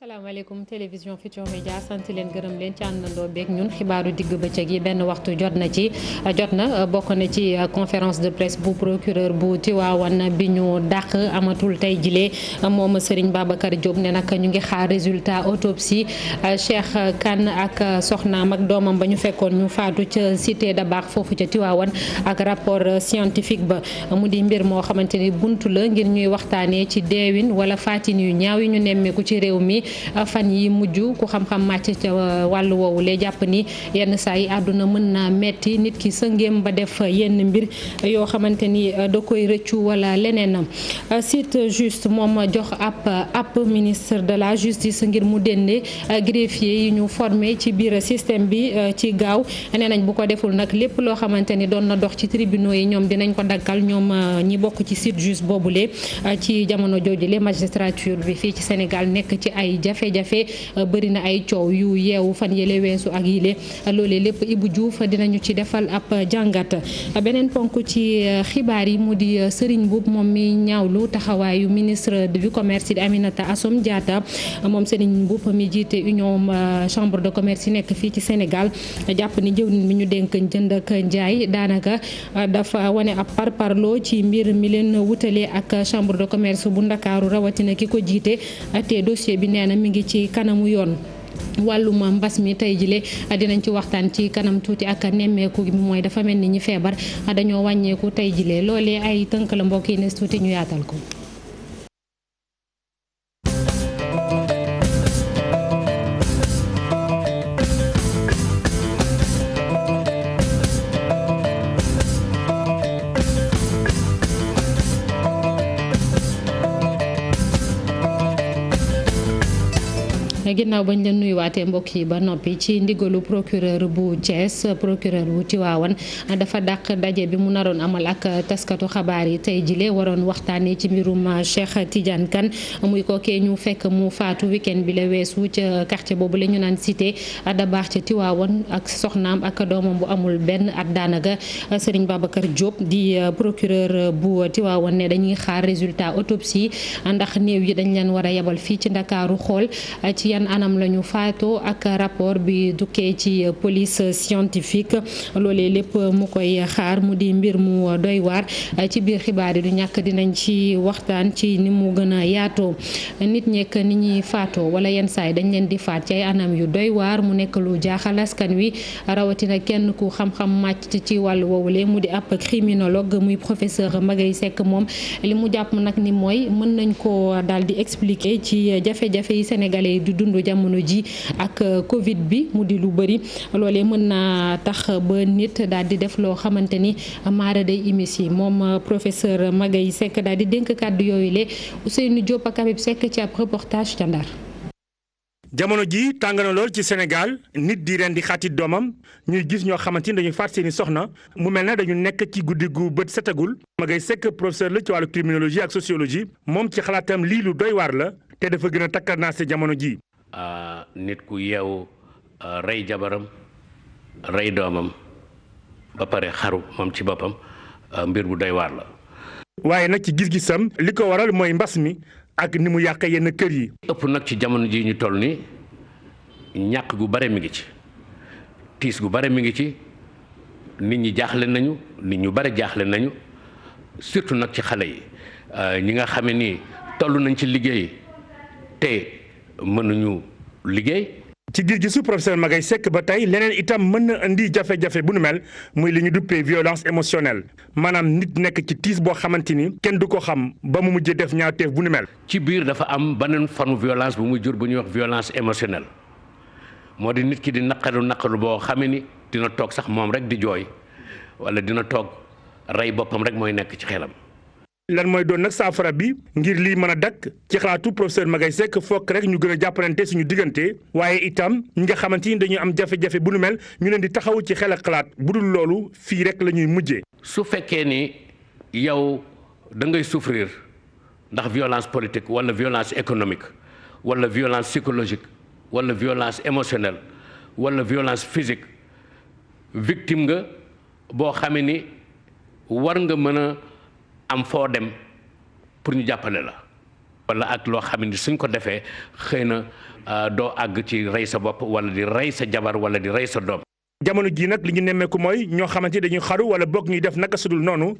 salaamaaleykum télévision Futurs Médias sant leen gërëm leen ci àndandoo beeg ñun xibaaru digg bëccëg yi benn waxtu jot na bokk na ci conférence de presse bu procureur bu Tivaouane bi ñu dàq amatul tey jilee moom Serigne Babacar Diop ne nag ñu ngi xaar résultat autopsie Cheikh Kane ak soxnaam ak doomam ba ñu fekkoon ñu faatu ca cité de Baax foofu ca Tivaouane ak rapport scientifique ba mu di mbir moo xamante ni buntu la ngir ñuy waxtaanee ci deewin wala faatin yu ñaaw yi ñu nemmeeku ci réew mi fan yi mujj ku xam-xam màcc ca wàllu woowu lee jàpp ni yenn saa yi àdduna mën naa metti nit ki sëngeem ba def yenn mbir yoo xamante ni da koy rëccu wala leneen. site juste moom jox ab ministre de la justice ngir mu dénne greffier yi ñu formé ci biir système bi ci gaaw nee nañ bu ko deful nag lépp loo xamante ni doon na dox ci tribunaux yi ñoom dinañ ko dakkal ñoom ñi bokk ci site juste boobule ci jamono jooju le magistrature bi fii ci Sénégal nekk ci ay jafe-jafe bëri na ay coow yu yeewu fan yële weesu ak yile loolee lépp Ibou Diouf dinañu ci defal ab jàngat. beneen ponk ci xibaar yi mu di Serigne Mboup moom mi ñaawlu taxawaayu ministre du commerce di Aminata Assome Diatta moom Serigne Mboup mi jiite union chambre de commerce yi nekk fii ci Sénégal jàpp ni jëwriñ mi ñu dénk jënd ak njaay daanaka dafa wane ab parparloo ci mbir mi leen wutalee ak chambre de commerce bu Ndakaaru rawatina ki ko jiite te dossier bi nee na mi ngi ci kanamu yoon. wàllum mbas mi tey jile dinañ ci waxtaan ci kanam tuuti ak nemmeeku bi mooy dafa mel ni ñi feebar dañoo wàññeeku tey jile loolee ay tënk la mbokk yi ne tuuti ñu yaatal ko. ginnaaw bañ leen nuyuwaatee mbokk yi ba noppi ci ndigalu procureur bu Thiès procureur bu Tivaouane dafa dàq daje bi mu naroon amal ak taskatu xabaar yi tey jile waroon waxtaanee ci mbirum Cheikh Tidiane Kane muy kookee ñu fekk mu faatu week-end bi la weesu ca quartier boobu la ñu naan cité da baax ca Tivaouane ak soxnaam ak doomam bu amul benn at daanaka Serigne Babacar Diop di procureur bu Tivaouane ne dañuy xaar résultat autopsie ndax néew yi dañ leen war a yebal fii ci Ndakaaru xool ci anam la ñu faatoo ak rapport bi dukkee ci police scientifique loolee lépp mu koy xaar mu di mbir mu doy waar ci biir xibaar yi du ñàkk dinañ ci waxtaan ci ni mu gën a yaatoo nit ñekk ni ñuy faatoo wala yenn saay dañ leen di faat ci ay anam yu doy waar mu nekk lu jaaxal askan wi rawatina kenn ku xam-xam màcc ci wàllu woowule mu di ab criminologue muy professeur Magaye Seck moom li mu jàpp nag ni mooy mën nañ ko daal di expliquer ci jafe-jafe yi sénégalais yi du dund jamono ji ak Covid bi mu di lu bëri loolee mën naa tax ba nit daal di def loo xamante ni maara day imis yi moom professeur Magaye Seck daal di dénk kàddu yooyu le Ousseynou Diop ak Habib Seck ci ab reportage ca Ndar. jamono ji tàng na lool ci Sénégal nit di ren di xaatit doomam ñuy gis ñoo xamante ni dañuy faat seeni soxna mu mel ne dañu nekk ci guddi gu bët setagul Magaye Seck professeur la ci wàllu criminologie ak sociologie moom ci xalaatam lii lu doy waar la te dafa gën a takkarnaase jamono ji. nit ku yeewu rey jabaram rey doomam ba pare xaru moom ci boppam mbir bu doy waar la. waaye nag ci gis-gisam li ko waral mooy mbas mi ak ni mu yàq yenn kër yi. ëpp nag ci jamono ji ñu toll ni ñàkk gu bare mi ngi ci tiis gu bare mi ngi ci nit ñi jaaxle nañu nit ñu bare jaaxle nañu surtout nag ci xale yi ñi nga xam ne nii toll nañ ci liggéey te mënuñu liggéey. ci gis-gisu professeur Magaye Seck ba tey leneen itam mën na indi jafe-jafe bu nu mel muy li ñu duppee violence émotionnelle maanaam nit nekk ci tiis boo xamante ni kenn du ko xam ba mu mujjee def ñaawteef bu nu mel. ci biir dafa am beneen forme violence bu muy jur bu ñuy wax violence émotionnelle moo di nit ki di naqaru boo xamee ni dina toog sax moom rek di jooy wala dina toog rey boppam rek mooy nekk ci xelam. lan mooy doon nag saafara bi ngir lii mën a dakk ci xalaatu professeur Magaye Seck fokk rek ñu gën a jàppalante suñu diggante waaye itam ñi nga xamante ni dañuy am jafe-jafe bu nu mel ñu leen di taxaw ci xel ak xalaat bu dul loolu fii rek la ñuy mujjee. su fekkee ni yow da ngay souffrir ndax violence politique wala violence économique wala violence psychologique wala violence émotionnelle wala violence physique victime nga boo xamee ni war nga mën a am foo dem pour ñu jàppale la wala ak loo xam ne suñ ko defee xëy na doo àgg ci rey sa bopp wala di rey sa jabar wala di rey sa doom. jamono jii nag li ñu nemmeeku mooy ñoo xamante ni dañuy xaru wala bokk ñuy def naka sudul noonu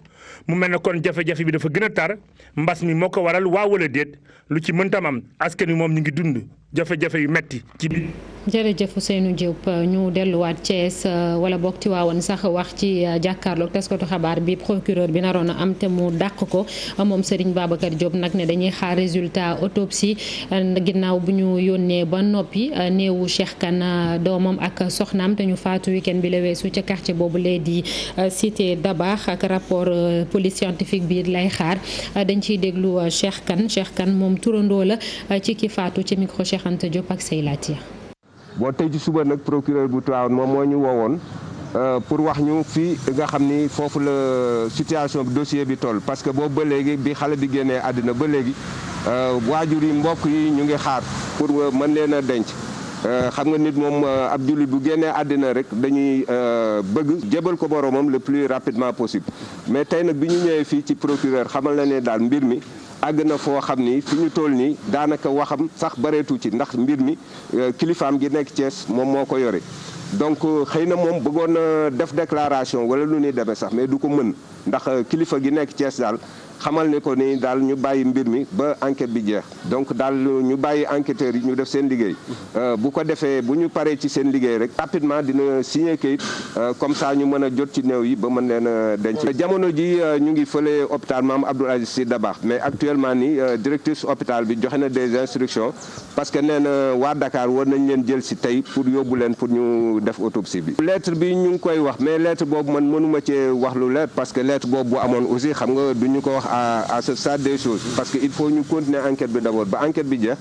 mu mel ne kon jafe-jafe bi dafa gën a tar mbas mi moo ko waral waa wala déet lu ci mëntam am askan wi moom ñu ngi dund jafe-jafe yu metti ci biir. jërëjëf Ousseynou Diop ñu delluwaat Thiès wala boog Tivaouane sax wax ci jàkkaarloog taskatu xabaar bi procureur bi naroon a am te mu dàq ko moom Serigne Babacar Diop nag ne dañuy xaar résultat autopsie ginnaaw bu ñu yónnee ba noppi néewu Cheikh Kane doomam ak soxnaam te ñu faatu week-end bi la weesu ca quartier boobu lee di cité Dabakh ak rapport police scientifique bi lay xaar dañ ciy déglu Cheikh Kane moom turandoo la ci ki faatu ci micro Cheikh Anta Diop ak Seylatia. boo tey ci suba nag procureur bu Tivaouane moom moo ñu woowoon pour wax ñu fii nga xam ni foofu la situation bi dossier bi toll parce que boobu ba léegi bi xale bi génnee àddina ba léegi waajur yi mbokk yi ñu ngi xaar pour mën leen a denc xam nga nit moom ab jullit bu génnee àddina rek dañuy bëgg jébal ko boromam le plus rapidement possible mais tey nag bi ñu ñëwee fii ci procureur xamal na ne daal mbir mi àgg na foo xam ni fi ñu toll nii daanaka waxam sax bareetu ci ndax mbir mi kilifaam gi nekk Thiès moom moo ko yore donc xëy na moom bëggoon na def déclaration wala lu ñuy demee sax mais du ko mën ndax kilifa gi nekk Thiès daal xamal ni ko ni daal ñu bàyyi mbir mi ba enquête bi jeex donc daal ñu bàyyi enquêteurs yi ñu def seen liggéey bu ko defee bu ñu paree ci seen liggéey rek rapidement dina signer kayit comme ça ñu mën a jot ci néew yi ba mën leen a denc. jamono ji ñu ngi fële hôpital Mame Abdoul Aziz Sy Dabakh mais actuellement ni directrice hôpital bi joxe na des instructions parce que nee na waa Dakar war nañ leen jël si tey pour yóbbu leen pour ñu def autopsie bi. lettre bi ñu ngi koy wax mais lettre boobu man mënuma cee wax lu leer parce que lettre boobu bu amoon aussi xam nga duñu ko wax à ce stade des choses parce que il faut ñu continuer enquête bi d'abord ba enquête bi jeex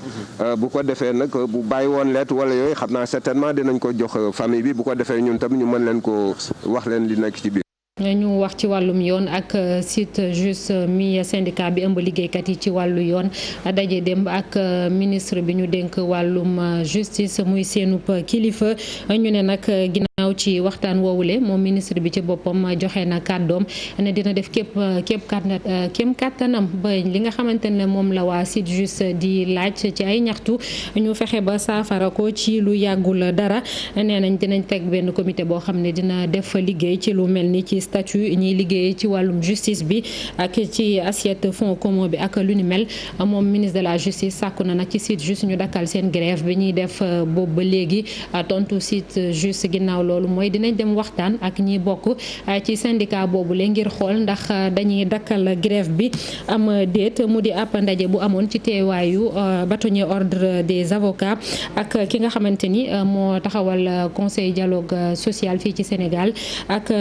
bu ko defee nag bu bàyyi woon lettre wala yooyu xam naa certainement dinañ ko jox famille bi bu ko defee ñun tam ñu mën leen ko wax leen li nekk ci biir. ñu wax ci wàllum yoon ak site juste mi syndicat bi ëmb liggéeykat yi ci wàllu yoon daje démb ak ministre bi ñu dénk wàllum justice muy seenub kilifa ñu ne nag ginnaaw ci waxtaan woowule moom ministre bi ci boppam joxe na kàddoom ne dina def kéem kàttanam ba li nga xamante ne moom la waa site juste di laaj ci ay ñaxtu ñu fexe ba saafara ko ci lu yàggul dara nee nañ dinañ teg benn comité boo xam ne dina def liggéey ci lu mel ni ci statut ñiy liggéey ci wàllum justice bi ak ci assiette fonds commun bi ak lu ni mel moom ministre de la justice sàkku na nag ci site juste ñu dakkal seen grève bi ñuy def boobu ba léegi tontu site juste ginnaaw loolu mooy dinañ dem waxtaan ak ñi bokk ci syndicat boobu le ngir xool ndax dañuy dakkal grève bi am déet mu di ab ndaje bu amoon ci teewaayu bâtonnier ordre des avocats ak ki nga xamante ni moo taxawal conseil dialogue social fii ci Sénégal ak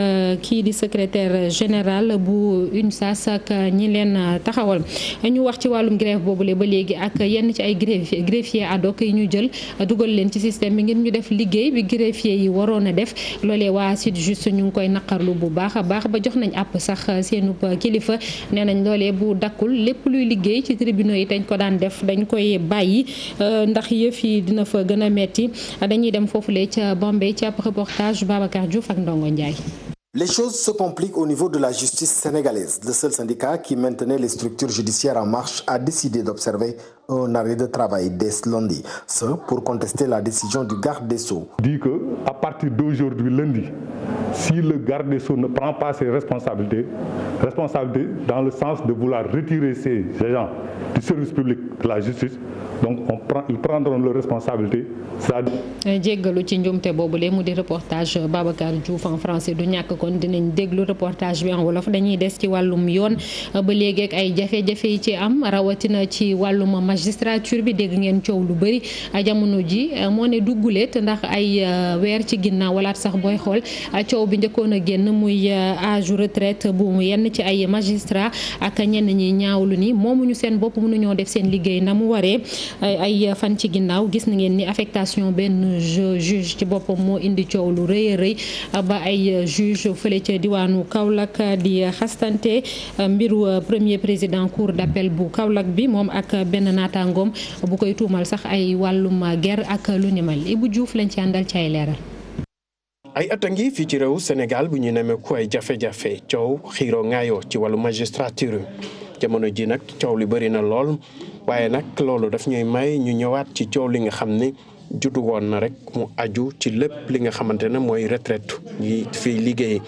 kii di secrétaire général bu UNSAS ak ñi leen taxawal ñu wax ci wàllum grève boobule ba léegi ak yenn ci ay greffier ad hoc yi ñu jël dugal leen ci système bi ngir ñu def liggéey bi greffier yi waroon a def loolee waa site juste ñu ngi koy naqarlu bu baax a baax ba jox nañ àpp sax seenu kilifa nee nañ loolee bu dakkul lépp luy liggéey ci tribunaux yi dañ ko daan def dañ koy bàyyi ndax yëf yi dina fa gën a metti dañuy dem foofulee ca Bombay ci ab reportage Babacar Diouf ak Ndongo Ndiaye. Les choses se compliquent au niveau de la justice sénégalaise. Le seul syndicat qui maintenait les structures judiciaires en marche a décidé d'observer un arrêt de travail dès lundi. Ce pour contester la décision du garde des Sceaux. Dit que à partir d'aujourd'hui lundi, si le garde des Sceaux ne prend pas ses responsabilités dans le sens de vouloir retirer ces agents du service public de la justice, donc ils prendront leurs responsabilités. jéggalu ci njumte boobule mu di reportage Babacar Diouf en français du ñàkk kon dinañ déglu reportage bi en wolof. dañuy des ci wàllum yoon ba léegi ak ay jafe-jafe yi ci am rawatina ci wàllum magistrature bi dégg ngeen coow lu bëri jamono ji moo ne dugguleet ndax ay weer ci ginnaaw walaat sax booy xool coow bi njëkkoon a génn muy âge retraite bu yenn ci ay magistrat ak ñenn ñi ñaawlu ni moomuñu seen bopp mënuñoo def seen liggéey na mu waree ay fan ci ginnaaw gis na ngeen ni affectation benn juge ci boppam moo indi coow lu rëy a rëy ba ay juge fële ca diwaanu Kaolack di xastante mbiru premier président cour d'appel bu Kaolack bi moom ak benn naataangoom bu koy tuumal sax ay wàllum guerre ak lu ni mel Ibou Diouf lañ ci àndal ci ay leeral. ay at a ngi fii ci réew Sénégal bu ñu nemmeeku ay jafe-jafe coow xiiroo ngaayoo ci wàllu magistrature jamono ji nag coow li bëri na lool waaye nag loolu daf ñuy may ñu ñëwaat ci coow li nga xam ne juddu woon na rek mu aju ci lépp li nga xamante ne mooy retraite yi fii liggéey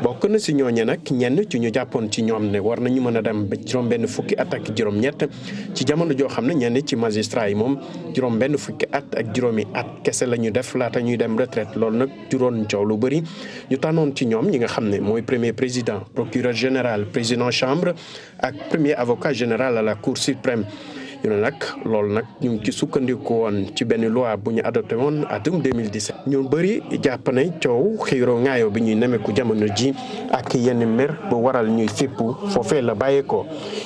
bokk na si ñooñe nag ñenn ci ñu jàppoon ci ñoom ne war nañu mën a dem ba juróom-benn fukki at ak juróom-ñett ci jamono joo xam ne ñenn ci magistrat yi moom juróom-benn fukki at ak juróomi at kese la ñu def laata ñuy dem retraite loolu nag juróon coow lu bëri ñu tànnoon ci ñoom ñi nga xam ne mooy premier président procureur général président chambre ak premier avocat général à la cour suprême. ñu ne nag loolu nag ñu ngi ci sukkandiku woon ci benn loi bu ñu adopté woon atum 2017 ñu bëri jàpp ne coow xiiroo ŋaayoo bi ñuy nemeeku jamono ji ak yenn mbir bu waral ñuy fippu foofee la bàyyeekoo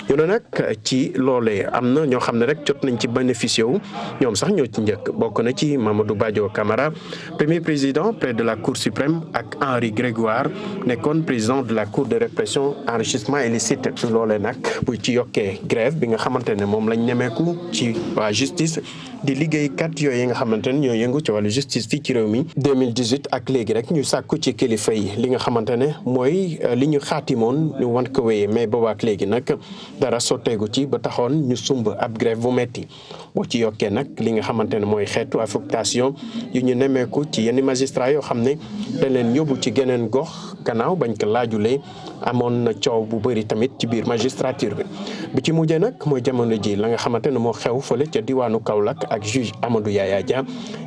ñu ne nag ci loolee am na ñoo xam ne rek jot nañ ci bénéficié wu ñoom sax ñoo ci njëkk bokk na ci Mamadou Badio Camara premier président près de la cour suprême ak Henri Grégoire nekkoon président de la cour de répression enrichissement illicite loolee nag bu ci yokkee grève bi nga xamante ne moom lañ nemee ci waa justice di liggéeykat yooyu nga xamante ne ñoo yëngu ci wàllu justice fii ci réew mi 2018 ak léegi rek ñu sàkku ci kilifa yi li nga xamante ne mooy li ñu xaatimoon ñu wan ko wéyee mais boobaak léegi nag dara sotteegu ci ba taxoon ñu sumb ab grève bu metti boo ci yokkee nag li nga xamante ne mooy xeetu affectation yu ñu nemmeeku ci yenn magistrat yoo xam ne dañ leen yóbbu ci geneen gox gannaaw bañ ko laajulee amoon na coow bu bëri tamit ci biir magistrature bi ci mujjee nag mooy jamono ji la nga xamante ne moo xew fële ca diwaanu Kaolack ak juge Amadou Yaya Dia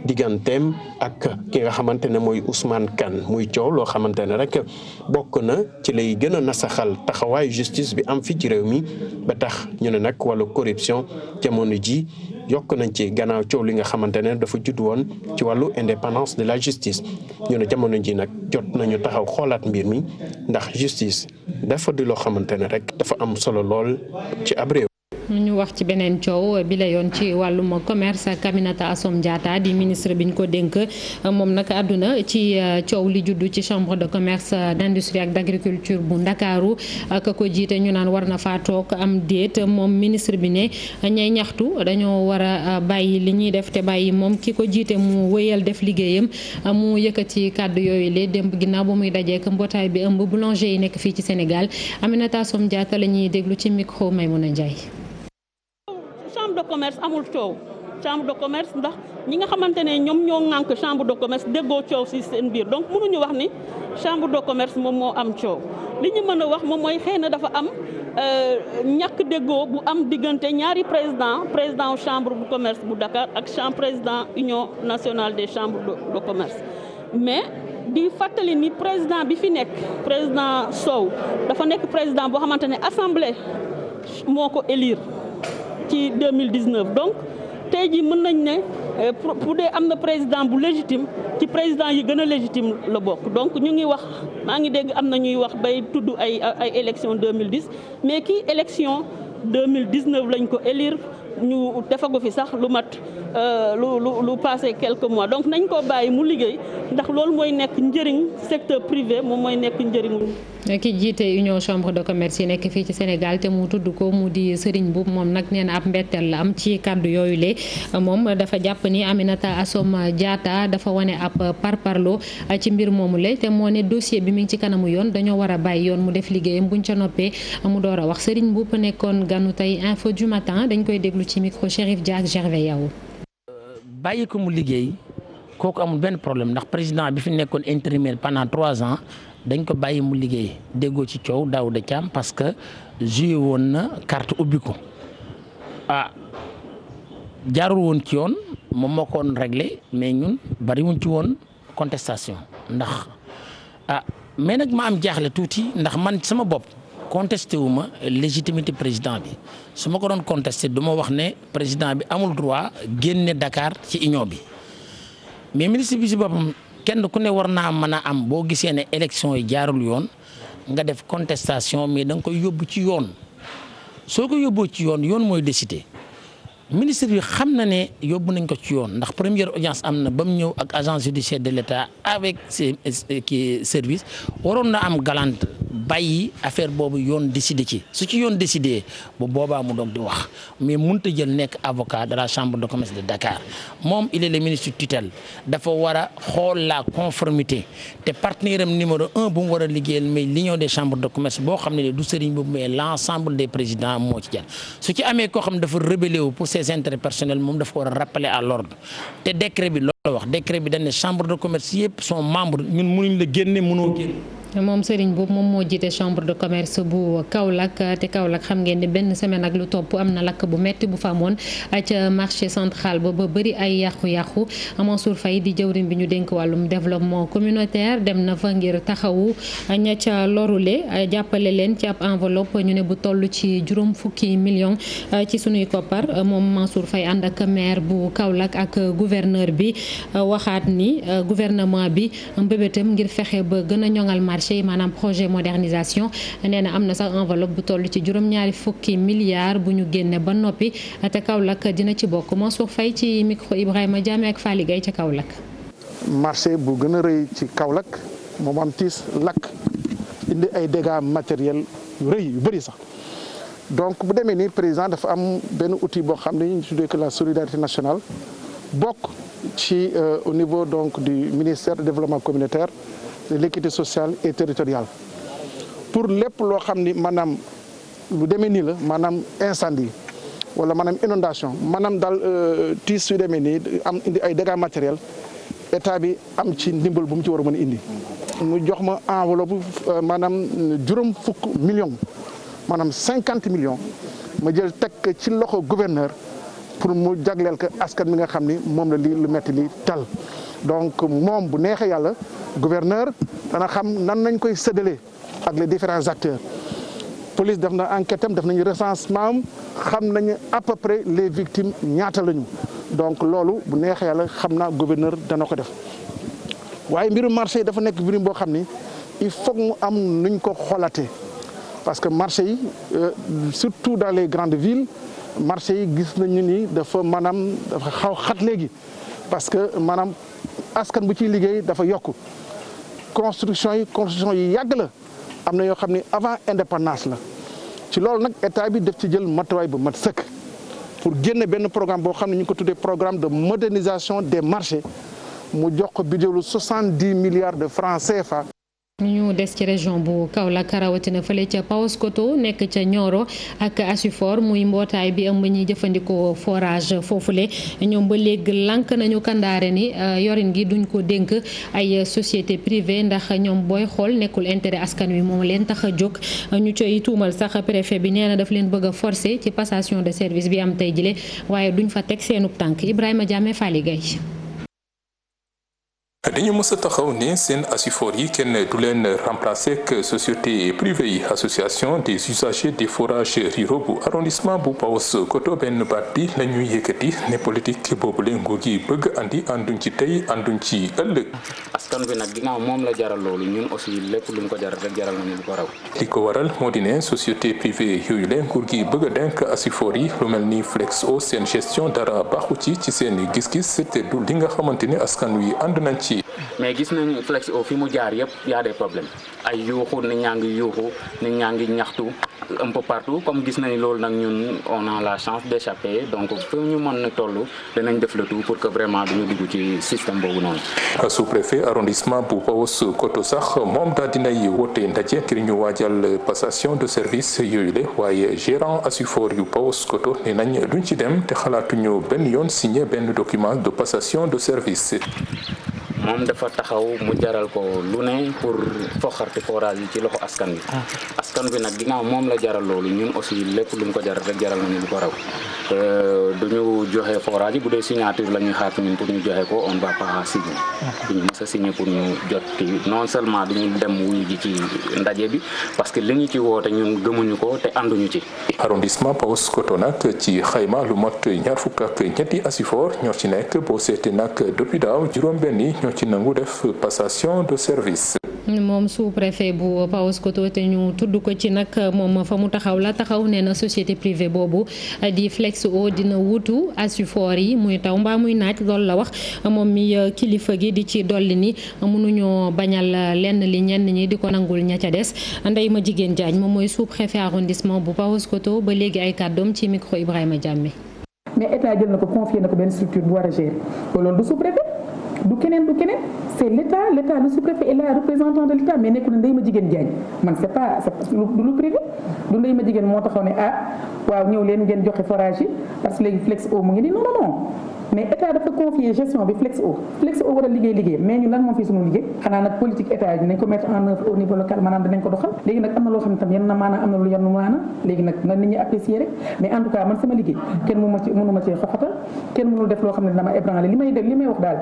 digganteem ak ki nga xamante ne mooy Ousmane Kane muy coow loo xamante ne rek bokk na ci lay gën a nasaxal taxawaayu justice bi am fii ci réew mi ba tax ñu ne nag wàllu corruption jamono ji yokk nañ ci gannaaw coow li nga xamante ne dafa judd woon ci wàllu indépendance de la justice ñu ne jamono ji nag jot nañu taxaw xoolaat mbir mi ndax justice dafa di loo xamante ne rek dafa am solo lool ci ab réew. ñu wax ci beneen coow bi la yoon ci wàllum commerce ak Aminata Assome Diatta di ministre bi ñu ko dénk moom nag àdduna ci coow li juddu ci chambre de commerce d'industrie ak d'agriculture bu Ndakaaru ak ko jiite ñu naan war na faa toog am déet moom ministre bi ne ñay ñaxtu dañoo war a bàyyi li ñuy def te bàyyi moom ki ko jiite mu wéyal def liggéeyam mu yëkkati kàddu yooyu le démb ginnaaw ba muy dajeek mbootaay bi ëmb boulanger yi nekk fii ci Sénégal Aminata Assome Diatta la ñuy déglu ci micro Maymouna Ndiaye. chambre de commerce amul coow chambre de commerce ndax ñi nga xamante ne ñoom ñoo ŋànk chambre de commerce déggoo coow ci seen biir donc mënuñu wax ni chambre de commerce moom moo am coow li ñu mën a wax moom mooy xëy na dafa am ñàkk déggoo bu am diggante ñaari président chambre bu commerce bu Dakar ak président union nationale des chambres de commerce mais di fàttali ni président bi fi nekk président Sow dafa nekk président boo xamante ne assemblée moo ko élire ci 2019 donc tey jii mën nañ ne bu dee am na président bu légitime ci président yi gën a légitime la bokk donc ñu ngi wax maa ngi dégg am na ñuy wax bay tudd ay élection 2010 mais kii élection 2019 lañ ko élire ñu defagu fi sax lu mat lu passé quelques mois donc nañ ko bàyyi mu liggéey ndax loolu mooy nekk njëriñ secteur privé moom mooy nekk njëriñ. ki jiite union chambre de commerce yi nekk fii ci Sénégal te mu tudd ko mu di Serigne Mboup moom nag nee na ab mbetteel la am ci kàddu yooyu le moom dafa jàpp ni Aminata Assome Diatta dafa wane ab parparloo ci mbir moomu le te moo ne dossier bi mi ngi ci kanamu yoon dañoo war a bàyyi yoon mu def liggéeyam buñ ca noppee mu door a wax Serigne Mboup nekkoon ganu tey info du matin dañ koy déglu ci micro Chérif Dia ak Gervais Yaw. bàyyi ko mu liggéey kooku amul benn problème ndax président bi fi nekkoon intérimaire pendant 3 ans dañ ko bàyyi mu liggéey déggoo ci coow Daouda Thiam parce que joué woon na carte ubbi ko jaarul woon ci yoon moom moo ko woon réglé mais ñun bariwuñ ci woon contestation ndax mais nag ma am jaaxle tuuti ndax man sama bopp contesté wu ma légitimité président bi su ma ko doon contesté du ma wax ne président bi amul droit génne Dakar ci union bi mais ministre bi si boppam kenn ku ne war naa mën a am boo gisee ne élection yi jaarul yoon nga def contestation mais da nga koy yóbbu ci yoon soo ko yóbboo ci yoon yoon mooy décider ministre bi xam na ne yóbbu nañ ko ci yoon ndax première audience am na ba mu ñëw ak agence judiciaire de l'État avec ses services waroon na am galante bàyyi affaire boobu yoon décidé ci su ci yoon décidé bu boobaa mu doog di wax mais mënut a jël nekk avocat de la chambre de commerce de Dakar moom il est le ministre tutelle dafa war a xool la conformité te partenaire am numéro 1 bu mu war a liggéeyal mais l'union des chambres de commerce boo xam ne du sëriñ boobu mais l'ensemble des présidents moo ci jël su ci amee koo xam ne dafa rébellé wu pour ses intérêts personnels moom dafa ko war a rappeler à l'ordre te décret bi loolu wax décret bi dañ ne chambre de commerce yëpp sont membres ñun mënuñ la génne mënoo génn. moom Serigne boobu moom moo jiite chambre de commerce bu Kaolack te Kaolack xam ngeen ne benn semaine ak lu topp am na lakk bu metti bu fa amoon ca marché central ba bëri ay yàqu-yàqu Mansour Faye di jëwriñ bi ñu dénk wàllum développement communautaire dem na fa ngir taxawu ña ca lorule jàppale leen ci ab enveloppe ñu ne bu toll ci juróom fukki millions ci sunuy koppar moom Mansour Faye ànd ak maire bu Kaolack ak gouverneur bi waxaat ni gouvernement bi mbébétam ngir fexe ba gën a ñoŋal marché maanaam projet modernisation nee na am na sax enveloppe bu toll ci juróom-ñaari fukki milliards bu ñu génne ba noppi te Kaolack dina ci bokk Mansour Faye ci micro Ibrahima Diame ak Fally Gueye ca Kaolack. marché bu gën a rëy ci Kaolack moom am tiis lakk indi ay dégâts matériels yu rëy yu bëri sax donc bu demee nii président dafa am benn outil boo xam ne ñu tuddee que la solidarité nationale bokk ci au niveau donc du ministère du développement communautaire. de l'équité sociale et territoriale pour lépp loo xam ni maanaam lu demee nii la maanaam incendie wala maanaam inondation maanaam daal tiis su demee nii am indi ay dégâts matériels état bi am ci ndimbal bu mu ci war a mën a indi. mu jox ma enveloppe maanaam juróom fukk millions maanaam 50 millions ma jël teg ci loxo gouverneur pour mu jagleel ko askan mi nga xam ni moom la lii lu metti li tal. donc moom bu neexee yàlla gouverneur dana xam nan nañ koy séddalee ak les différents acteurs police def na enquête am def nañu recensement am xam nañu à peu près les victimes ñaata lañu donc loolu bu neexee yàlla xam naa gouverneur dana ko def waaye mbirum marché yi dafa nekk mbirum boo xam ni il faut mu am nuñ ko xoolaatee parce que marché yi surtout dans les grandes villes marché yi gis nañu ni dafa maanaam dafa xaw xat léegi parce que maanaam askan bu ciy liggéey dafa yokk construction yi yàgg la am na yoo xam ne avant indépendance la ci loolu nag état bi def ci jël matuwaay bu mat sëkk pour génne benn programme boo xam ne ñu ngi ko tuddee programme de modernisation des marchés mu jox ko budget lu 70 milliards de francs CFA. ñu des ci région bu Kaolack rawatina fële ca Paoskoto nekk ca Nioro ak Asufor muy mbootaay bi ëmb ñi jëfandikoo forage foofule ñoom ba léegi lànk nañu kandaare ni yorin gi duñ ko dénk ay société privée ndax ñoom booy xool nekkul intérêt askan wi moom leen tax a jóg ñu coy tuumal sax préfet bi nee na daf leen bëgg a forcer ci passation de service bi am tey jile waaye duñ fa teg seenub tànk Ibrahima Diame Fally Gueye. dañu mës a taxaw ne seen Asufor yi kenn du leen remplacer ak société privée yi association des usagers des forages ruraux bu arrondissement bu Paoskoto benn baat bi la ñuy yëkkati ne politique boobule nguur gi bëgg andi ànduñ ci tey ànduñ ci ëllëg. askan bi nag ginnaaw moom la jaral loolu ñun aussi lépp luñ ko jaral rek jaral nañu lu ko raw. li ko waral moo di ne société privée yooyu leen nguur gi bëgg a denk Asufor yi lu mel ni Flexo seen gestion dara baaxu ci seen gis-gis te du li nga xamante ne askan wi ànd nañ ci. mais gis nañu Flexo fi mu jaar yëpp y a des problèmes ay yuuxu nit ñaa ngi yuuxu nit ñaa ngi ñaxtu un peu partout comme gis nañu loolu nag ñun on a la chance d'échapper donc fi ñu mën na toll danañ def le tout pour que vraiment duñu dugg ci système boobu noonu. sous-préfet arrondissement bu Paoskoto sax moom daal dinay woote ndaje ngir ñu waajal passation de service yooyu le waaye gérant Asufor yu Paoskoto ne nañ duñ ci dem te xalaatuñu benn yoon signé benn document de passation de service. moom dafa taxaw mu jaral ko lu ne pour foxarti forage yi ci loxo askan bi askan bi nag ginnaaw moom la jaral loolu ñun aussi lépp luñ ko jaral rek jaral nañu lu ko raw duñu joxe forage yi bu dee signature la ñuy xaar ñun pour ñu joxe ko on va pas signer duñu mës a signer pour ñu jot kii non seulement duñu dem wuyu ji ci ndaje bi parce que li ñu ci woote ñun gëmuñu ko te ànduñu ci. arrondissement Paoskoto nag ci xayma lu mot ñaar fukk ak ñetti Asufor ñoo ci nekk boo seetee nag depuis daaw juróom-benn ñoo ci nangu def passation de service. moom sous-préfet bu Paoskoto te ñu tudd ko ci nag moom fa mu taxaw nee na société privée boobu di Flexo dina wutu Asufor yi muy taw mbaa muy naaj loolu la wax moom mi kilifa gi di ci dolli ni mënuñoo bañal lenn li ñenn ñi di ko nangul ña ca des Ndeye ma jigéen Diagne moom mooy sous-préfet arrondissement bu Paoskoto ba léegi ay kàddoom ci micro Ibrahima Diamé. mais état jël na ko confié na ko benn structure bu war a gérer loolu du sous-préfet du keneen c'est l'état le sous-préfet est là représentant de l'état mais nekkul ne Ndeye ma jigéen Diagne man c'est pas lu privé du Ndeye ma jigéen moo taxaw ne waaw ñëw leen ngeen joxe forage yi parce que léegi Flexo mu ngi nii non mais état dafa confier gestion bi Flexo war a liggéey mais ñu lan moo fi suñu liggéey xanaa nag politique état yi dinañ ko mettre en œuvre au niveau local maanaam dinañ ko doxal léegi nag am na loo xam ne tam yenn na maanaam am na lu yenn maanaam léegi nag na nit ñi apprécier rek mais en tout cas man sama liggéey kenn mënu ma ci xoxatal kenn mënul def loo xam ne dama ébranlé li may wax daal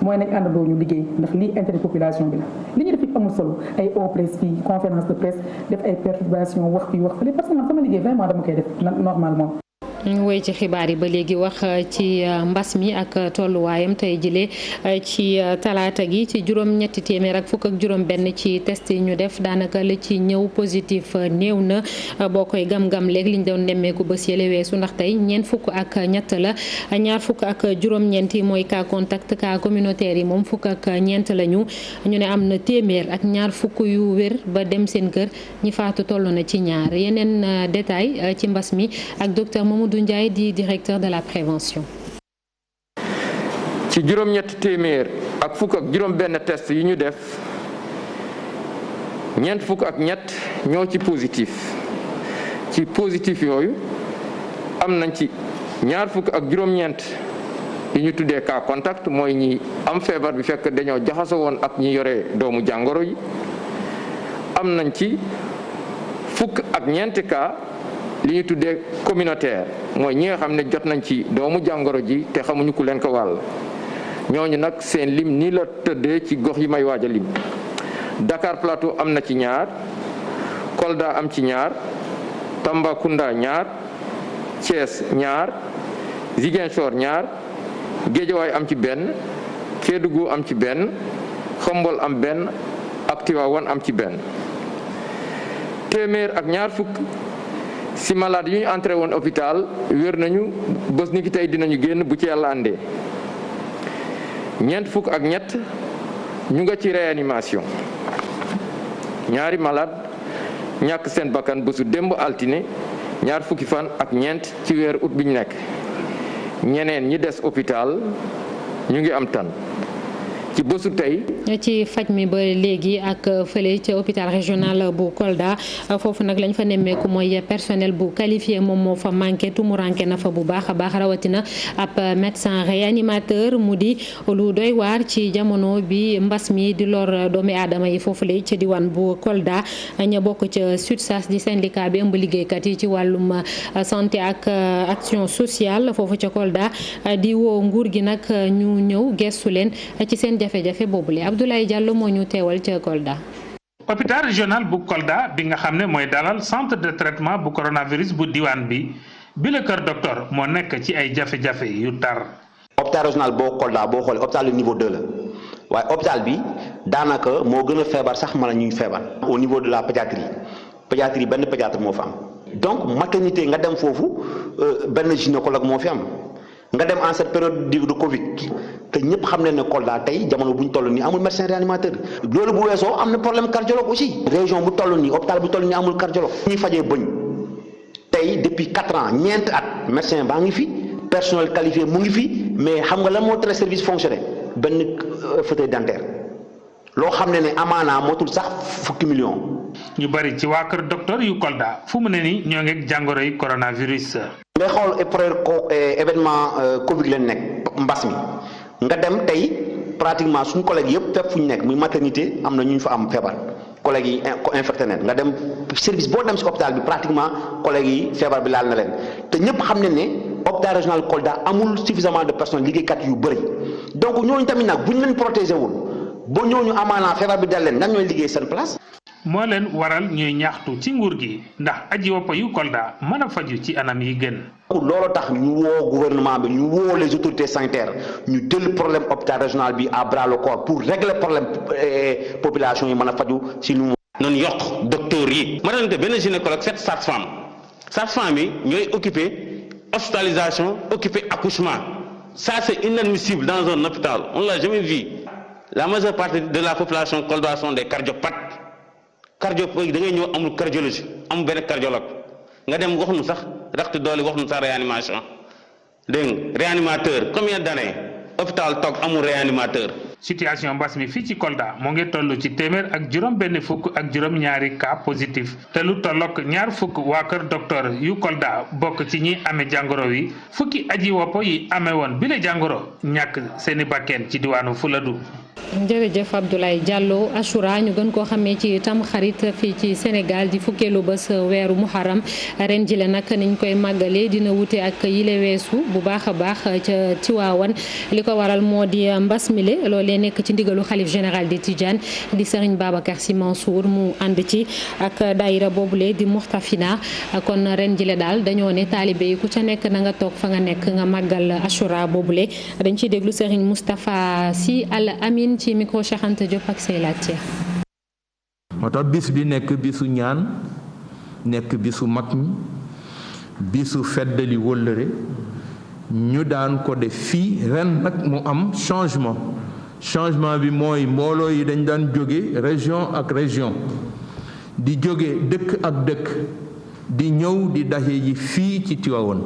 mooy nañ àndandoo ñu liggéey ndax lii intérêt population bi la li ñu def fi amul solo ay presse fii conférence de presse def ay perturbation wax fii wax fële parce que man sama liggéey vraiment dama koy def normalement. woy ci xibaar yi ba léegi wax ci mbas mi ak tolluwaayam tey jile ci talaata gi ci juróom-ñetti téeméer ak fukk ak juróom-benn ci test yi ñu def daanaka la ci ñëw positif néew na boo koy gam-gam léegi liñ doon nemmeeku bés yële weesu ndax tey ñeent fukk ak ñett la ñaar fukk ak juróom-ñeent yi mooy cas contact cas communautaire yi moom fukk ak ñeent lañu ñu ne am na téeméer ak ñaar fukk yu wér ba dem seen kër ñi faatu toll na ci ñaar yeneen détail ci mbas mi ak docteur Ndiaye di directeur de la prévention. ci juróom-ñetti téeméer ak fukk ak juróom-benn test yi ñu def ñeent fukk ak ñett ñoo ci positif yooyu am nañ ci ñaar fukk ak juróom-ñeent yi ñu tuddee cas contact mooy ñi am feebar bi fekk dañoo jaxasoo woon ak ñi yore doomu jàngoro yi am nañ ci fukk ak ñeenti cas li ñu tuddee communautaire mooy ñi nga xam ne jot nañ ci doomu jàngoro ji te xamuñu ku leen ko wàll ñooñu nag seen lim nii la tëddee ci gox yi may waaj a lim Dakar Plateau am na ci ñaar Kolda am ci ñaar Tambacounda ñaar Thiès ñaar Ziguinchor ñaar Guédiawaye am ci benn Kédougou am ci benn Xombol am benn ak Tivaouane am ci benn téeméer ak ñaar fukk si malade yu ñu entré woon hôpital wér nañu bés ni ki tey dinañu génn bu ci yàlla àndee ñeent fukk ak ñett ñu nga ci réanimation ñaari malade ñàkk seen bakkan bésu démb altine ñaar fukki fan ak ñeent ci weeru août bi ñu nekk ñeneen ñi des hôpital ñu ngi am tan ci bésu tey. ci faj mi ba léegi ak fële ca hôpital régional bu Kolda foofu nag lañ fa nemmeeku mooy personnel bu qualifié moom moo fa manqué tumuranke na fa bu baax a baax rawatina ab médecin réanimateur mu di lu doy waar ci jamono bi mbas mi di lor doomi aadama yi foofu la ca diwaan bu Kolda ña bokk ca SUTSAS di syndicat bi ëmb liggéeykat yi ci wàllum santé ak action sociale foofu ca Kolda di woo nguur gi nag ñu ñëw gestu leen ci seen jafe-jafe boobule Abdoulaye Diallo moo ñu teewal ca Kolda. hôpital régional bu Kolda bi nga xam ne mooy dalal centre de traitement bu coronavirus bu diwaan bi la kër docteur moo nekk ci ay jafe-jafe yu tar. hôpital régional boo Kolda boo xoolee hôpital niveau 2 la waaye hôpital bi daanaka moo gën a feebar sax mala ñuy feebar. au niveau de la pédiatrie benn pédiatre moo fa am. donc maternité nga dem foofu benn gynécologue moo fi am. nga dem en cette période de Covid te ñëpp xam ne Kolda tey jamono bu ñu toll nii amul médecin réanimateur loolu bu weesoo am na problème cardiologue aussi. région bu toll nii hôpital bu toll nii amul cardiologue. ñuy fajee bëñ tey depuis 4 ans ñeent at médecin baa ngi fi personnel qualifié mu ngi fi mais xam nga lan moo tere service fonctionné benn fauteuil dentaire loo xam ne amaanaa motul sax fukki millions. ñu bari ci waa kër docteur yu Kolda fu mu ne nii ñoo ngi jàngoro yi coronavirus. ngay xool événement Covid leen nekk mbas mi nga dem tey pratiquement suñu collègues yëpp fépp fu ñu nekk muy maternité am na ñu fa am feebar collègues yi infecté neen nga dem service boo dem si hôpital bi pratiquement collègues yi feebar bi laal na leen te ñëpp xam ne hôpital régional Kolda amul suffisamment de personnes liggéeykat yu bëri donc ñooñu tamit nag bu ñu leen protégé wul ba ñooñu amaanaa feebar bi dal leen nan ñooy liggéey seen place. moo leen waral ñuy ñaxtu ci nguur gi ndax aji wopp yu Kolda mën a faju ci anam yi gën. loolu tax ñu woo gouvernement bi ñu woo les autorités sanitaires ñu jël problème hôpital régional bi à bras le corps pour régler problème population yi mën a faju si nu noonu yokk docteur yi. ma doon benn gynécologue 7 sages-femmes yi ñooy occupé hospitalisation occupé accouchement ça c'est inadmissible dans un hôpital on l'a jamais vu. La majeure partie de la population Kolda sont des cardiopathes cardiopathes da ngay ñëw amul cardiologie amul benn cardiologue nga dem wax nu sax raxtu doole wax nu sax réanimation dégg nga réanimateur combien d'années hôpital toog amul réanimateur. situation mbas mi fii ci Kolda moo ngi toll ci téeméer ak juróom-benn fukk ak juróom-ñaari cas positif te lu tollook ñaar fukk waa kër docteur yu Kolda bokk ci ñi amee jàngoro wi fukki aji wopp yi amee woon bile jàngoro ñàkk seeni bakkeen ci diwaanu Fuladu. jërëjëf Abdoulaye Diallo Achoura ñu gën koo xamee ci tam xarit fii ci Sénégal di fukkeelu bés weeru muharram ren jile nag niñ koy màggalee dina wute ak yile weesu bu baax a baax ca Tiwaawan li ko waral moo di mbas mile loolee nekk ci ndigalu xalif général di Tidiane di Serigne Babacar Sy Mansour mu ànd ci ak daayira boobule di Muxtafina kon ren jile daal dañoo ne taalibe yi ku ca nekk na nga toog fa nga nekk nga màggal Achoura boobule dañ ciy déglu Serigne Moustapha Sy Al Amin ci micro Cheikh Anta Diop ak say laajte. moo tax bis bi nekk bisu ñaan nekk bisu mag ñi bisu feddali wëllëre ñu daan ko def fii ren nag mu am changement bi mooy mbooloo yi dañ daan jóge région ak région di jóge dëkk ak dëkk di ñëw di daje ji fii ci Tiwaawan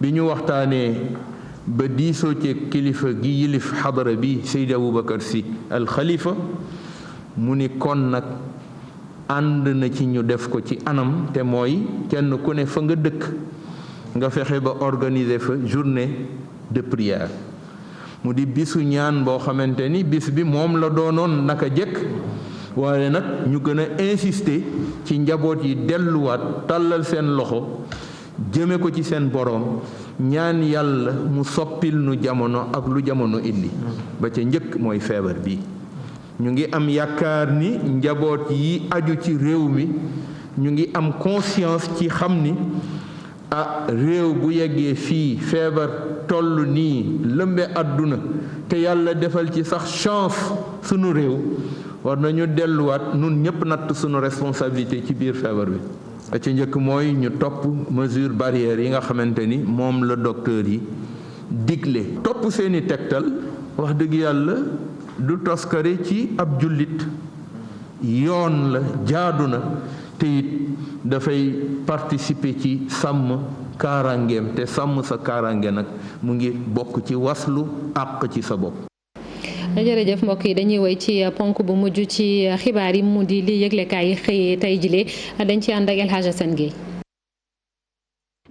bi ñu waxtaanee ba diisoo ci kilifa gi yilif xadara bi Seydi Aboubacar Sy al Khalifa mu ni kon nag ànd na ci ñu def ko ci anam te mooy kenn ku ne fa nga dëkk nga fexe ba organiser fa journée de prière mu di bisu ñaan boo xamante ni bis bi moom la doonoon naka jëkk waaye nag ñu gën a insister ci njaboot yi delluwaat tàllal seen loxo jëme ko ci seen boroom ñaan yàlla mu soppil nu jamono ak lu jamono indi ba ca njëkk mooy feebar bi ñu ngi am yaakaar ni njaboot yi aju ci réew mi ñu ngi am conscience ci xam ni réew bu yeggee fii feebar toll nii lëmbe àdduna te yàlla defal ci sax chance sunu réew war nañu delluwaat nun ñëpp natt sunu responsabilité ci biir feebar bi ci njëkk mooy ñu topp mesure barrière yi nga xamante ni moom la docteur yi digle topp seeni tegtal wax dëgg yàlla du toskare ci ab jullit yoon la jaadu na te it dafay participer ci sàmm kaaraangeem te sàmm sa kaaraange nag mu ngi bokk ci waslu àq ci sa bopp. jërëjëf mbokk yi dañuy woy ci ponk bu mujj ci xibaar yi mu di li yëglekaay yi xëyee tey jilee dañ ci ànd ak El Hadj Assane Gueye.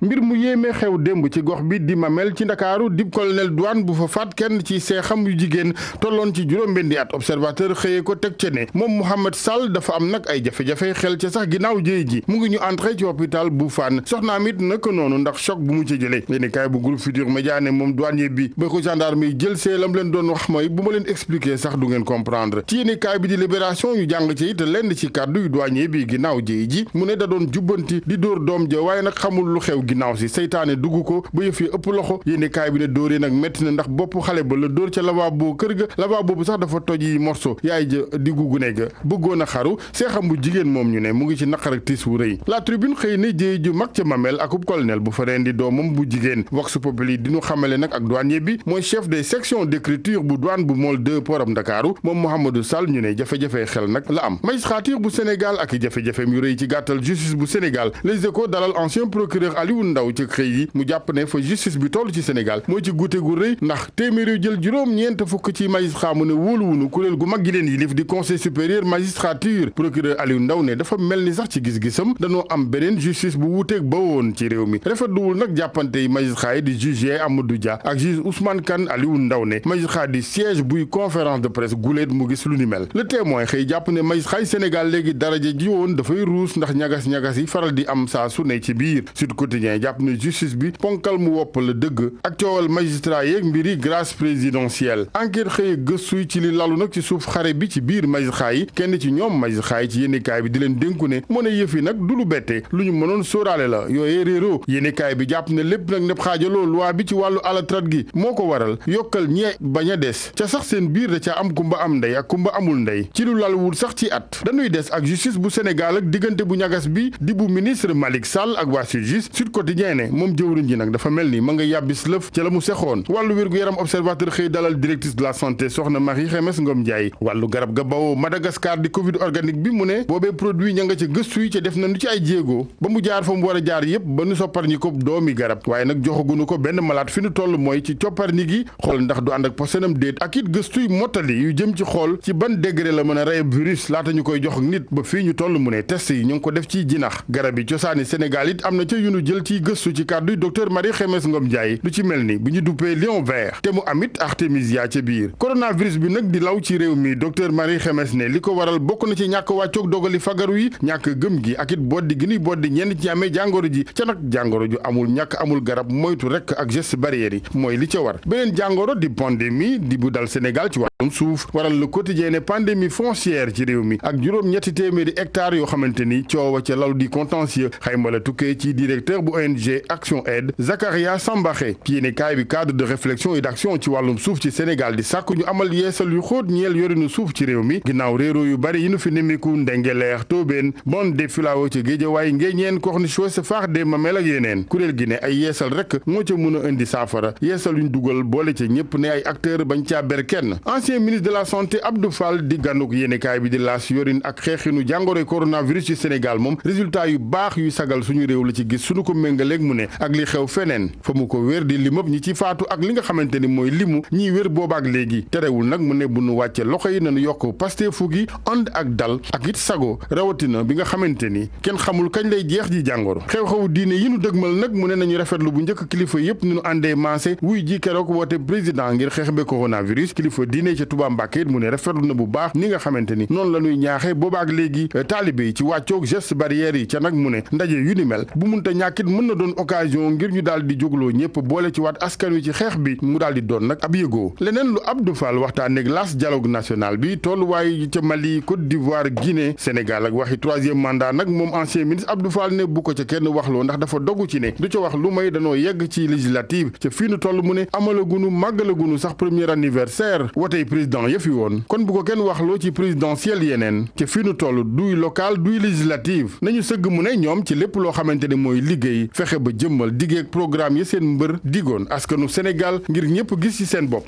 mbir mu yéeme xew démb ci gox bi di Mamel ci ndakaaru dib colonel douane bu fa faat kenn ci seexam yu jigéen tolloon ci juróom-benni at observateur xëyee ko teg ca ne moom Mouhamed Sall dafa am nag ay jafe-jafe xel ca sax ginnaaw jéey ji mu ngi ñu entré ci hôpital bu Fann soxnaam it naka noonu ndax choc bu mu ci jëlee yéeni kaay bu groupe Futurs Médias ne moom douanier bi ba ko gendarme yi jël see lam leen doon wax mooy bu ma leen expliquer sax du ngeen comprendre ci yéeni kaay bi di libération yu jàng ci it lenn ci kàddu yu douanier bi ginnaaw jéey ji mu ne da doon jubbanti di dóor doom ja waaye nag xamul lu xew ginnaaw si seytaane dugg ko ba yëf yi ëpp loxo yéeni kaay bi ne dóoree nag métti na ndax bopp xale ba la dóor ca lavabo kër ga lavabo bu sax dafa toj yi morceau yaay ja diggu gune ga bëggoon a xaru seexam bu jigéen moom ñu ne mu ngi ci naqar ak tiis wu rëy la tribune xëy ne jéey ju mag ca Mamel akub colonel bu fa rendi doomam bu jigéen vox populi di ñu xamale nag ak douanier bi mooy chef des sections d'écriture bu douane bu Môle 2 poram Ndakaaru moom Mouhamadou Sall ñu ne jafe-jafe xel nag la am magistrature bu Sénégal ak i jafe-jafem yu rëy ci gàttal justice bu Sénégal Les Échos dalal ancien procureur Aliou Ndaw ci xëy yi mu jàpp ne fa justice bi toll ci Sénégal mooy ci guute gu rëy ndax téeméer yu jël juróom-ñeent fukk ci magistrat mu ne wóoluwunu kuréel gu mag gi leen yilif di conseil supérieur magistrature procureur Aliou Ndaw ne dafa mel ni sax ci gis-gisam dañoo am beneen justice bu wuuteeg ba woon ci réew mi rafetluwul nag jàppante yi magistrat yi di juge Amadou Dia ak juge Ousmane Kane Aliou Ndaw ne magistrat di siège buy conférence de presse guléet mu gis lu ni mel le témoin xëy jàpp ne magistrat yi Sénégal léegi daraja ji woon dafay ruus ndax ñagas-ñagas yi faral di am saa su ne ci biir Sud Quotidien Quotidien jàpp ne justice bi ponkal mu wopp la dëgg ak coowal magistrat yeeg mbiri grâce présidentielle. Enquête xëye gëstuy ci li lalu nag ci suuf xare bi ci biir magistrat yi kenn ci ñoom magistrat yi ci yéenekaay bi di leen dénku ne moo ne yëf yi nag du lu bette lu ñu mënoon sóoraale la yooyee réeroo yéenekaay bi jàpp ne lépp nag nepp xaajaloo loi bi ci wàllu alatrat gi moo ko waral yokkal ñee bañ a des ca sax seen biir da ca am kumba am ndey ak kumba amul ndey ci lu laluwul sax ci at dañuy des ak justice bu Sénégal ak diggante bu ñagas bi di bu ministre Malick Sall ak waa SYTJUST Sud Quotidien ne moom jëwriñ ji nag dafa mel ni ma nga yàbbis lëf ca la mu sexoon wàllu wér-gu-yaram observateur xëy dalal directrice de la santé Sokhna Ndiaye wàllu garab ga bawoo Madagascar di Covid organique bi mu ne boobee produit ña nga ca gëstu yi ca def nañu ci ay jéego ba mu jaar fa mu war a jaar yépp ba nu soppar ñi ko doomi garab waaye nag joxagunu ko benn malade fi nu toll mooy ci coppar ñi gi xool ndax du ànd ak posenam déet ak it gëstuy mottali yu jëm ci xool ci ban degré la mën a rey virus laata ñu koy jox ak nit ba fii ñu toll mu ne test yi ñu ngi ko def ci jinax garab yi cosaani Sénégal it am na ca yu nu jël ciy gëstu ci kàdduy docteur Marie Khemesse Ngom Ndiaye lu ci mel ni bi ñu duppee lion vert te mu amit artémisia ca biir coronavirus bi nag di law ci réew mi docteur Marie Khemesse ne li ko waral bokk na ci ñàkk wàccoog dogali fagaru yi ñàkk gëm gi ak it boddi gi nuy boddi ñenn ci amee jàngoro ji ca nag jàngoro ju amul ñàkk amul garab moytu rek ak geste barrière yi mooy li ca war beneen jàngoro di pandémie di bu dal Sénégal ci wàllum suuf waral le quotidien ne pandémie foncière ci réew mi ak juróom-ñetti téeméeri hectares yoo xamante ni coowa ca law di contentieux xayma la tukkee ci directeur bu ONG Action Aid Zakaria Sambaxe yéene kaay bi cadre de réflexion et d'action ci wàllum suuf ci Sénégal di sàkku ñu amal yeesal yu xóot ñeel yorinu suuf ci réew mi ginnaaw réeroo yu bari yi nu fi nemiku Ndengeleer Tobène bande des Filao ci Géejawaay Ngéeñeen Corniche Ouest Faax de Mamel ak yeneen kuréel gi ne ay yeesal rek moo ca mën a indi saafara yeesal yuñ dugal boole ca ñëpp ne ay acteur bañ caa ber kenn ancien ministre de la santé Abdou Fall di gànnuk yéenekaay bi di laas yorin ak xeexinu jàngoroy coronavirus ci Sénégal moom résultat yu baax yuy sagal suñu réew la ci gis suñu ko méngaleeg mu ne ak li xew feneen fa mu ko wér di limëb ñi ci faatu ak li nga xamante ni mooy limu ñiy wér boobaak léegi terewul nag mu ne bu nu wàcce loxo yi nañu yokk pasteefu gi ànd ak dal ak it sago rawatina bi nga xamante ni kenn xamul kañ lay jeex ji jàngoro xew-xewu diine yi nu dëgmal nag mu ne nañu rafetlu bu njëkk kilifa yépp ni nu àndee maase wuy ji keroog woote président ngir xeex be coronavirus kilifa diine ca Touba Mbacké mu ne rafetlu na bu baax ni nga xamante ni noonu la ñuy ñaaxe boobaak léegi taalibe yi ci wàccoog geste barrière yi ca nag mu ne ndaje yu ni mel bu munta ñàkkit mën na doon occasion ngir ñu daal di jógloo ñëpp boole ci waat askan wi ci xeex bi mu daal di doon nag ab yëgoo leneen lu Abdou Fall waxtaanee las dialogue national bi tolluwaay ca Mali Côte d'Ivoire Guinée Sénégal ak waxi troisième mandat nag moom ancien ministre Abdou Fall ne bu ko ca kenn waxloo ndax dafa dogu ci ne du ca wax lu may danoo yegg ci législative ca fii nu toll mu ne amalagunu màggalagunu sax premier anniversaire wotey président yëfi woon kon bu ko kenn waxloo ci présidentielle yeneen ca fii nu toll duy local duy législative nañu sëgg mu ne ñoom ci lépp loo xamante ne mooy liggéey fexe ba jëmmal diggeeg programme yi seen mbër digoon askanu Sénégal ngir ñëpp gis ci seen bopp.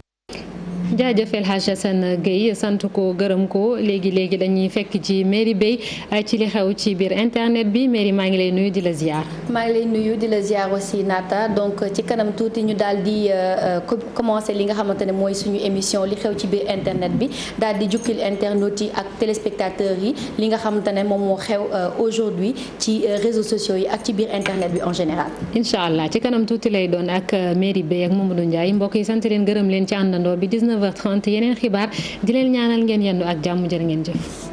jaajëfal Hadj Assane Gueye sant ko gërëm ko léegi dañuy fekk ci Mairie Bey ci li xew ci biir internet bi Mairie maa ngi lay nuyu di la ziar. maa ngi lay nuyu di la ziar aussi Nata donc ci kanam tuuti ñu daal di commencer li nga xamante ne mooy suñu émission li xew ci biir internet bi daal di jukkil internautes yi ak téléspectateurs yi li nga xamante ne moom moo xew aujourd'hui ci réseaux sociaux yi ak ci biir internet bi en général. incha allah ci kanam tuuti lay doon ak Mairie Bey ak Mamadou Ndiaye mbokk yi sant leen gërëm leen ci àndandoo bi 19h30 yeneen xibaar di leen ñaanal ngeen yendu ak jàmm jërë ngeen jëf.